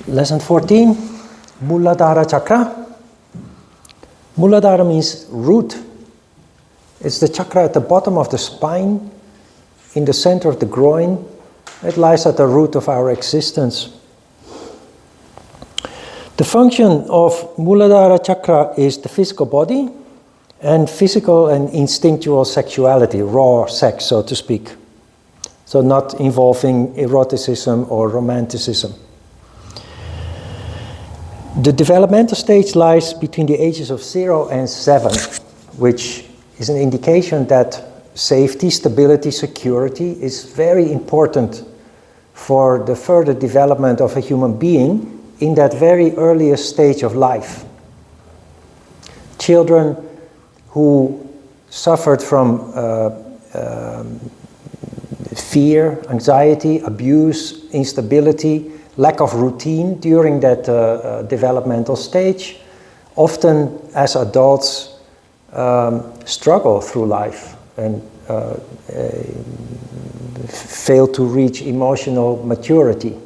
Lesson 14, Muladhara Chakra. Muladhara means root. It's the chakra at the bottom of the spine, in the center of the groin. It lies at the root of our existence. The function of Muladhara Chakra is the physical body and physical and instinctual sexuality, raw sex, so to speak. So not involving eroticism or romanticism. The developmental stage lies between the ages of 0 and 7, which is an indication that safety, stability, security is very important for the further development of a human being in that very earliest stage of life. Children who suffered from fear, anxiety, abuse, instability, lack of routine during that developmental stage, often as adults struggle through life and fail to reach emotional maturity.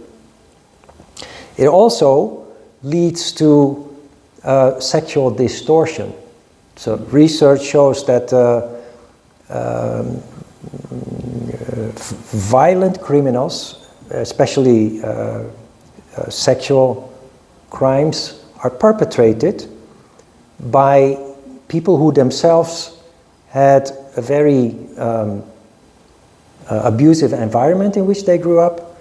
It also leads to sexual distortion. So research shows that violent criminals, especially sexual crimes, are perpetrated by people who themselves had a very abusive environment in which they grew up,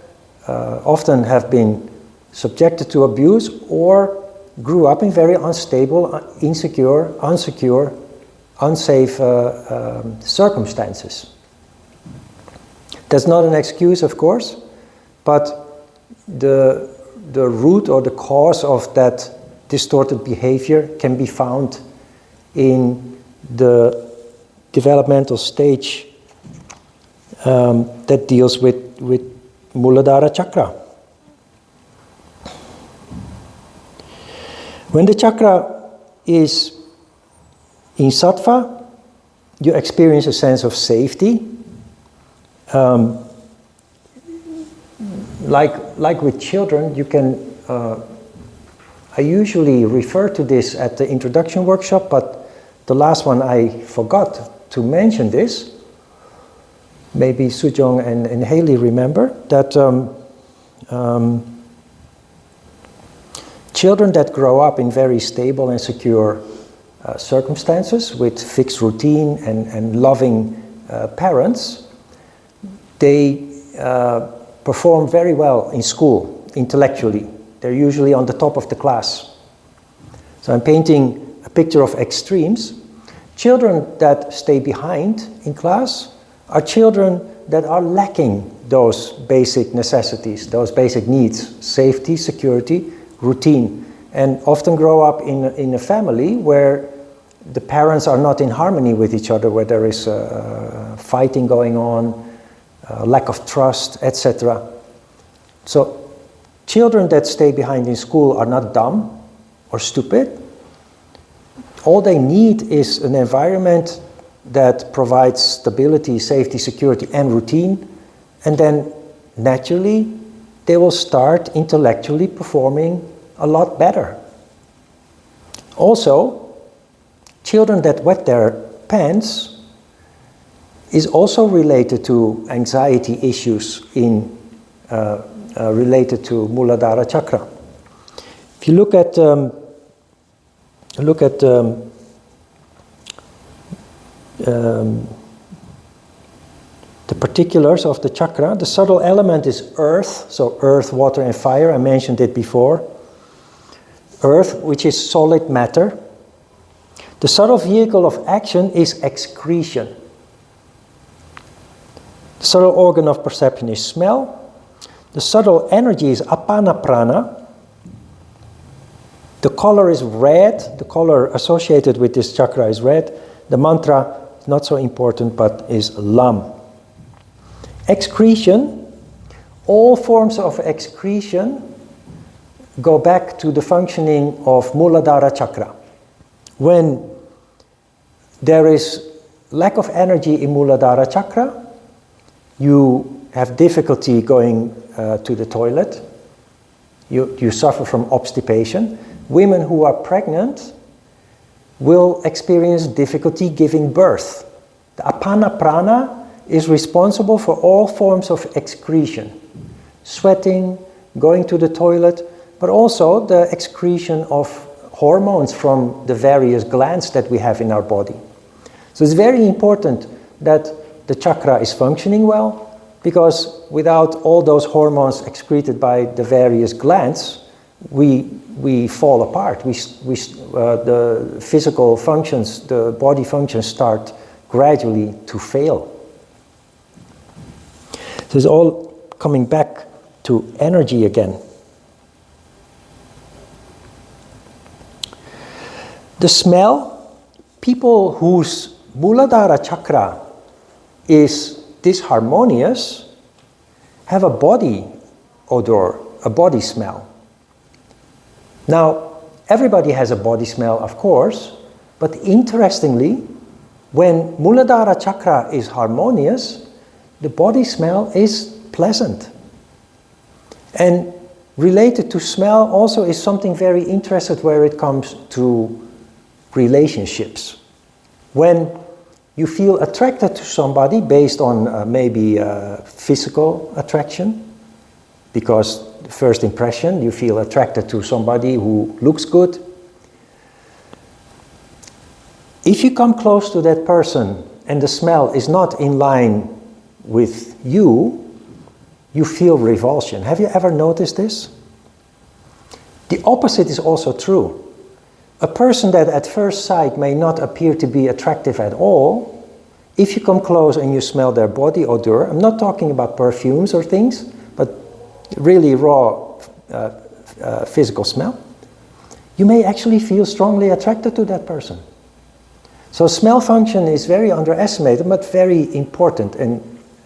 often have been subjected to abuse, or grew up in very unstable, insecure, unsafe circumstances. That's not an excuse, of course, but the root or the cause of that distorted behavior can be found in the developmental stage that deals with Muladhara Chakra. When the chakra is in sattva, you experience a sense of safety. Like with children, you can, I usually refer to this at the introduction workshop, but the last one I forgot to mention this. Maybe Sujong and Haley remember that children that grow up in very stable and secure circumstances with fixed routine and loving parents, they perform very well in school, intellectually. They're usually on the top of the class. So I'm painting a picture of extremes. Children that stay behind in class are children that are lacking those basic necessities, those basic needs, safety, security, routine, and often grow up in a family where the parents are not in harmony with each other, where there is fighting going on, lack of trust, etc. So children that stay behind in school are not dumb or stupid. All they need is an environment that provides stability, safety, security, and routine, and then naturally they will start intellectually performing a lot better. Also, children that wet their pants is also related to anxiety issues related to Muladhara Chakra. If you look at the particulars of the chakra, the subtle element is earth, so earth, water, and fire. I mentioned it before. Earth, which is solid matter. The subtle vehicle of action is excretion. The subtle organ of perception is smell. The subtle energy is apana prana. The color is red. The color associated with this chakra is red. The mantra is not so important, but is lam. Excretion, all forms of excretion go back to the functioning of Muladhara Chakra. When there is lack of energy in Muladhara Chakra, you have difficulty going to the toilet. You suffer from obstipation. Women who are pregnant will experience difficulty giving birth. The apana prana is responsible for all forms of excretion. Sweating, going to the toilet, but also the excretion of hormones from the various glands that we have in our body. So it's very important that the chakra is functioning well, because without all those hormones excreted by the various glands, we fall apart. The physical functions, the body functions start gradually to fail. So it's all coming back to energy again. The smell, people whose Muladhara chakra is disharmonious have a body odor, a body smell. Now, everybody has a body smell, of course, but interestingly, when Muladhara chakra is harmonious, the body smell is pleasant. And related to smell also is something very interesting where it comes to relationships. When you feel attracted to somebody based on maybe physical attraction, because the first impression, you feel attracted to somebody who looks good. If you come close to that person and the smell is not in line with you, you feel revulsion. Have you ever noticed this? The opposite is also true. A person that at first sight may not appear to be attractive at all, if you come close and you smell their body odor, I'm not talking about perfumes or things, but really raw physical smell, you may actually feel strongly attracted to that person. So smell function is very underestimated, but very important, and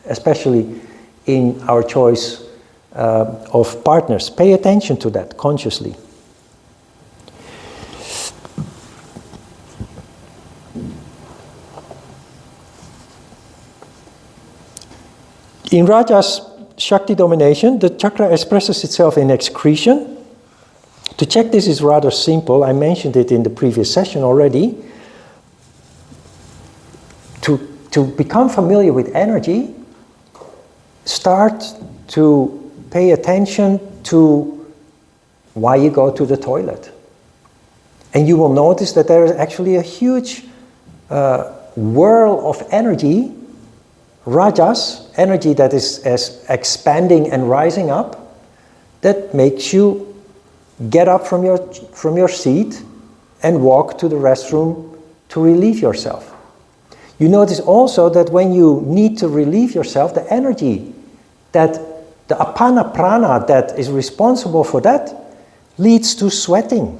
especially in our choice of partners. Pay attention to that consciously. In Raja's Shakti domination, the chakra expresses itself in excretion. To check this is rather simple. I mentioned it in the previous session already. To become familiar with energy, start to pay attention to why you go to the toilet. And you will notice that there is actually a huge whirl of energy, rajas, energy that is as expanding and rising up, that makes you get up from your seat and walk to the restroom to relieve yourself. You notice also that when you need to relieve yourself, the energy, that the apana prana that is responsible for that, leads to sweating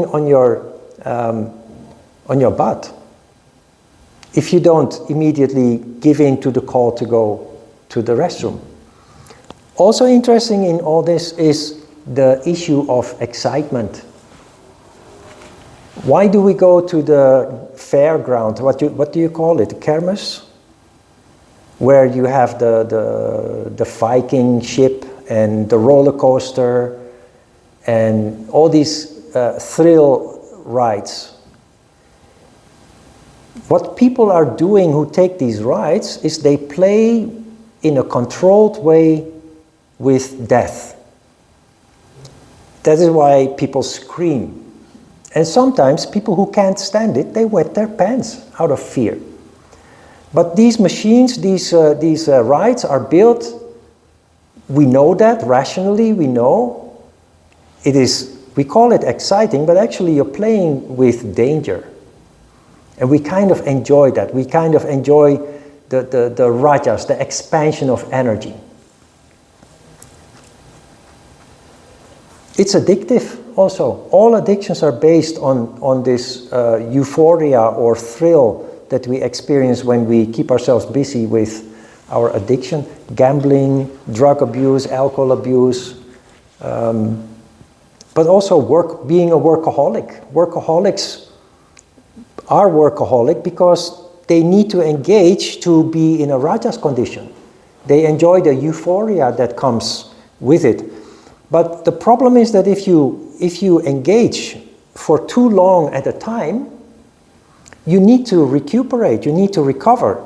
on your butt. If you don't immediately give in to the call to go to the restroom. Also interesting in all this is the issue of excitement. Why do we go to the fairground? What do you call it? Kermis? Where you have the Viking ship and the roller coaster and all these thrill rides. What people are doing who take these rides is they play in a controlled way with death. That is why people scream. And sometimes people who can't stand it, they wet their pants out of fear. But these machines, these rides are built, we know that rationally, we know. We call it exciting, but actually you're playing with danger. And we kind of enjoy that. We kind of enjoy the rajas, the expansion of energy. It's addictive also. All addictions are based on this euphoria or thrill that we experience when we keep ourselves busy with our addiction. Gambling, drug abuse, alcohol abuse, but also being a workaholic. Workaholics are workaholic because they need to engage to be in a rajas condition. They enjoy the euphoria that comes with it. But the problem is that if you engage for too long at a time, you need to recuperate, you need to recover,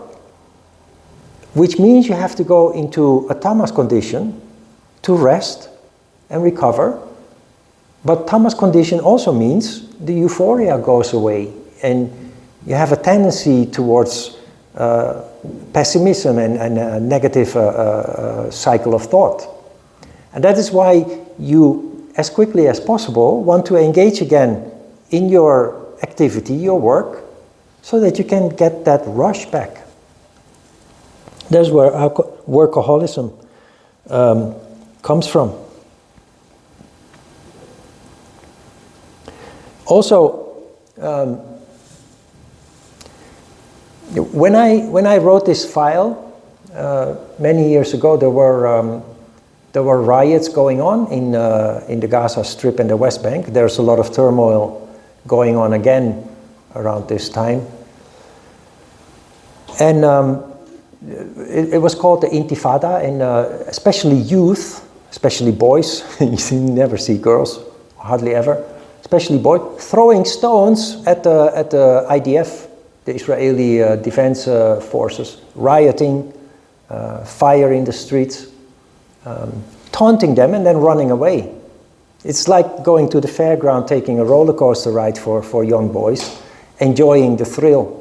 which means you have to go into a tamas condition to rest and recover. But tamas condition also means the euphoria goes away and you have a tendency towards pessimism and a negative cycle of thought. And that is why you, as quickly as possible, want to engage again in your activity, your work, so that you can get that rush back. That's where workaholism comes from. Also, when I wrote this file many years ago, there were riots going on in the Gaza Strip and the West Bank. There's a lot of turmoil going on again around this time, and it was called the Intifada, and especially youth, especially boys. You never see girls, hardly ever. Especially boys throwing stones at the IDF, the Israeli defense forces, rioting, fire in the streets, taunting them and then running away. It's like going to the fairground, taking a roller coaster ride for young boys, enjoying the thrill.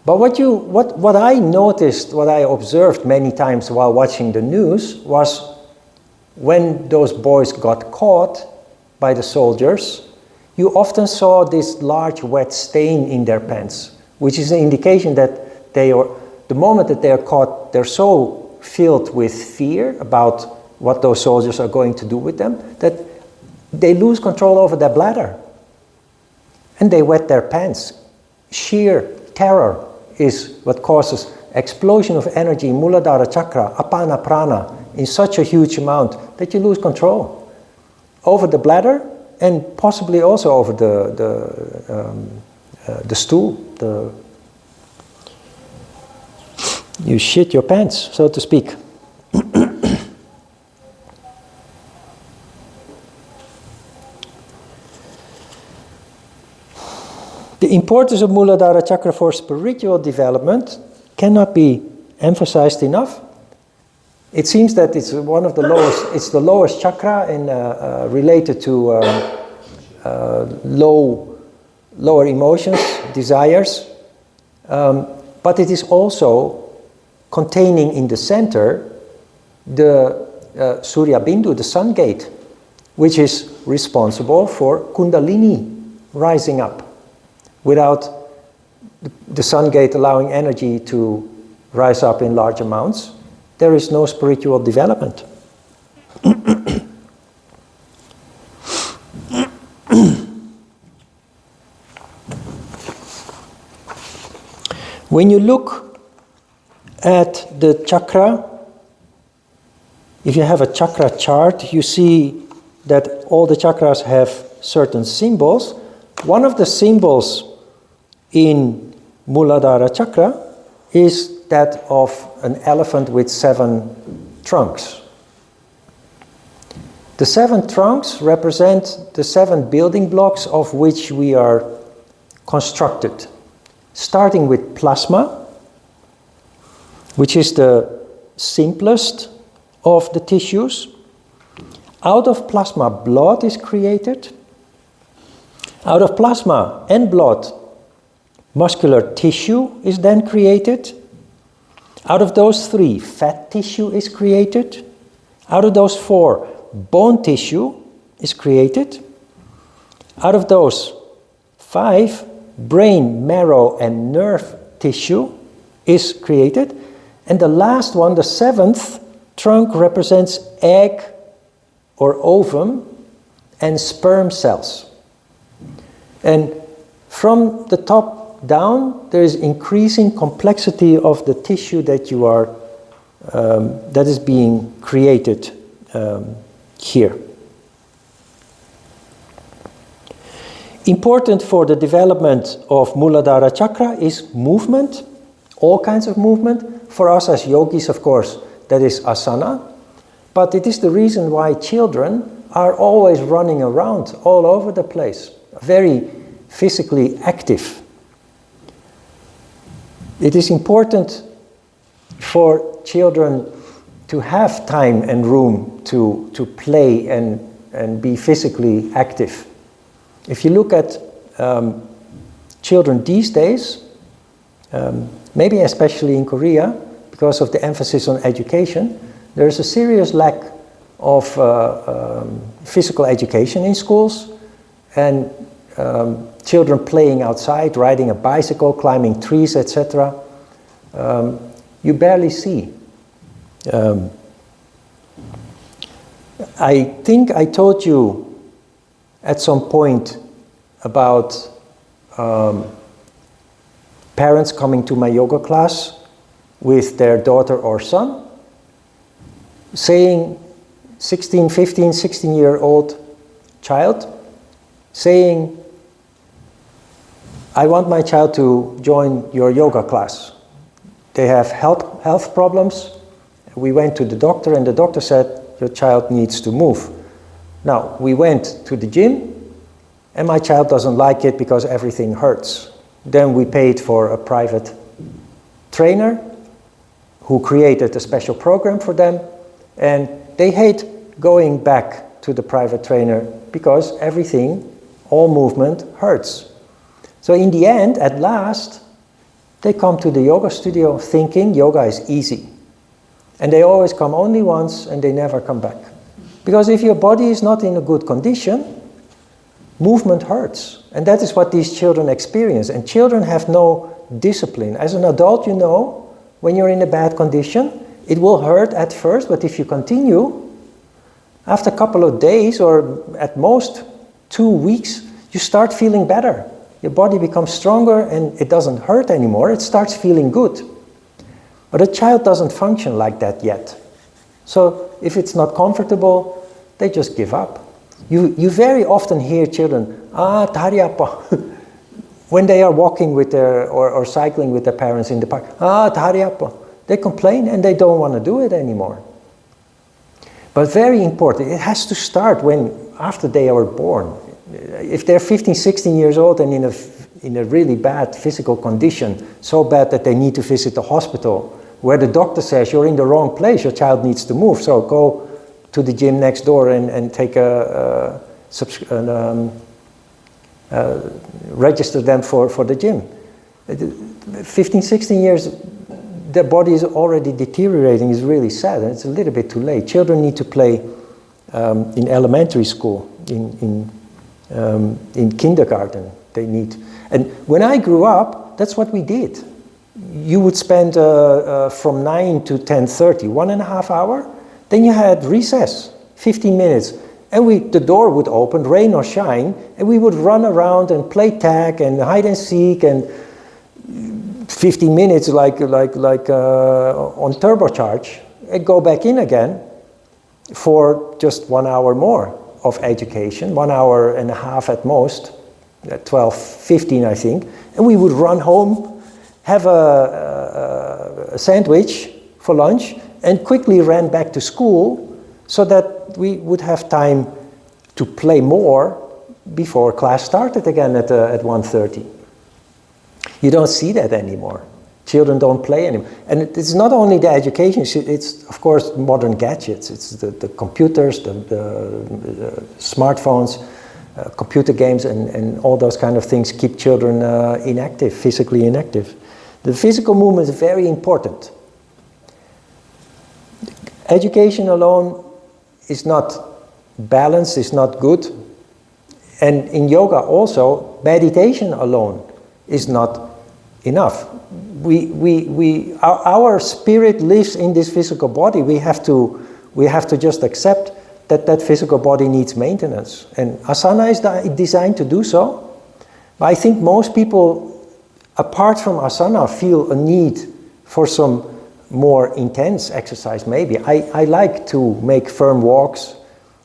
But what I noticed, what I observed many times while watching the news was when those boys got caught by the soldiers, you often saw this large wet stain in their pants, which is an indication that the moment that they are caught, they're so filled with fear about what those soldiers are going to do with them that they lose control over their bladder and they wet their pants. Sheer terror is what causes explosion of energy, Muladhara Chakra, Apana Prana, in such a huge amount that you lose control over the bladder and possibly also over the stool. You shit your pants, so to speak. The importance of Muladhara Chakra for spiritual development cannot be emphasized enough. It seems that it's one of the lowest. It's the lowest chakra and related to lower emotions, desires. But it is also containing in the center the Surya Bindu, the sun gate, which is responsible for Kundalini rising up. Without the sun gate allowing energy to rise up in large amounts, there is no spiritual development. When you look at the chakra, if you have a chakra chart, you see that all the chakras have certain symbols. One of the symbols in Muladhara Chakra is that of an elephant with 7 trunks. The 7 trunks represent the 7 building blocks of which we are constructed, starting with plasma, which is the simplest of the tissues. Out of plasma, blood is created. Out of plasma and blood, muscular tissue is then created. Out of those 3, fat tissue is created. Out of those 4, bone tissue is created. Out of those 5, brain, marrow, and nerve tissue is created. And the last one, the 7th trunk, represents egg or ovum and sperm cells. And from the top down, there is increasing complexity of the tissue that you are, that is being created here. Important for the development of Muladhara Chakra is movement, all kinds of movement. For us as yogis, of course, that is asana. but it is the reason why children are always running around all over the place, very physically active. It is important for children to have time and room to play and be physically active. If you look at children these days, maybe especially in Korea, because of the emphasis on education, there is a serious lack of physical education in schools, and children playing outside, riding a bicycle, climbing trees, etc. You barely see. I think I told you at some point about parents coming to my yoga class with their daughter or son, saying, 15, 16-year-old child, saying, I want my child to join your yoga class. They have health problems. We went to the doctor, and the doctor said, your child needs to move. Now, we went to the gym, and my child doesn't like it because everything hurts. Then we paid for a private trainer who created a special program for them, and they hate going back to the private trainer because everything, all movement, hurts. So in the end, at last, they come to the yoga studio thinking yoga is easy. And they always come only once and they never come back. Because if your body is not in a good condition, movement hurts. And that is what these children experience. And children have no discipline. As an adult, you know, when you're in a bad condition, it will hurt at first, but if you continue, after a couple of days or at most 2 weeks, you start feeling better. Your body becomes stronger and it doesn't hurt anymore. It starts feeling good. But a child doesn't function like that yet. So if it's not comfortable, they just give up. You very often hear children, tariappa, when they are walking with their, or cycling with their parents in the park, tariappa. They complain and they don't want to do it anymore. But very important, it has to start after they are born. If they're 15, 16 years old and in a really bad physical condition, so bad that they need to visit the hospital, where the doctor says, you're in the wrong place, your child needs to move, so go to the gym next door and take register them for the gym. 15, 16 years, their body is already deteriorating, is really sad, and it's a little bit too late. Children need to play in elementary school, in kindergarten. They need, and when I grew up, that's what we did. You would spend from 9 to 10:30, 1.5 hours. Then you had recess, 15 minutes, and the door would open, rain or shine, and we would run around and play tag and hide and seek, and 15 minutes like on turbocharge, and go back in again for just 1 hour more of education, 1.5 hours at most, at 12:15 I think, and we would run home, have a sandwich for lunch, and quickly ran back to school so that we would have time to play more before class started again at 1:30. You don't see that anymore. Children don't play anymore. And it's not only the education, it's of course modern gadgets. It's the computers, the smartphones, computer games, and all those kind of things keep children inactive, physically inactive. The physical movement is very important. Education alone is not balanced, is not good. And in yoga also, meditation alone is not enough. Our spirit lives in this physical body. We have to just accept that physical body needs maintenance. And asana is designed to do so. But I think most people, apart from asana, feel a need for some more intense exercise maybe. I like to make firm walks.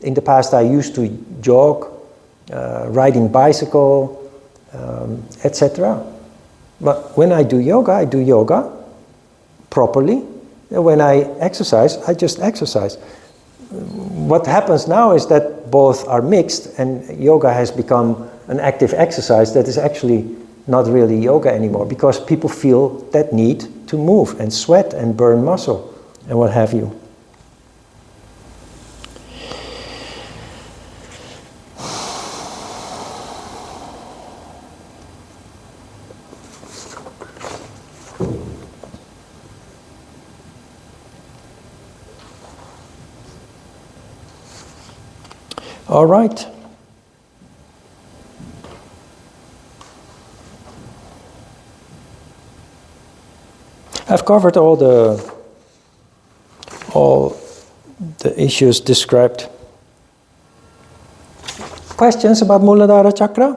In the past I used to jog, riding bicycle, etc. But when I do yoga properly. And when I exercise, I just exercise. what happens now is that both are mixed, and yoga has become an active exercise that is actually not really yoga anymore, because people feel that need to move and sweat and burn muscle and what have you. All right. I've covered all the issues described. Questions about Muladhara Chakra?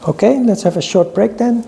Okay, let's have a short break then.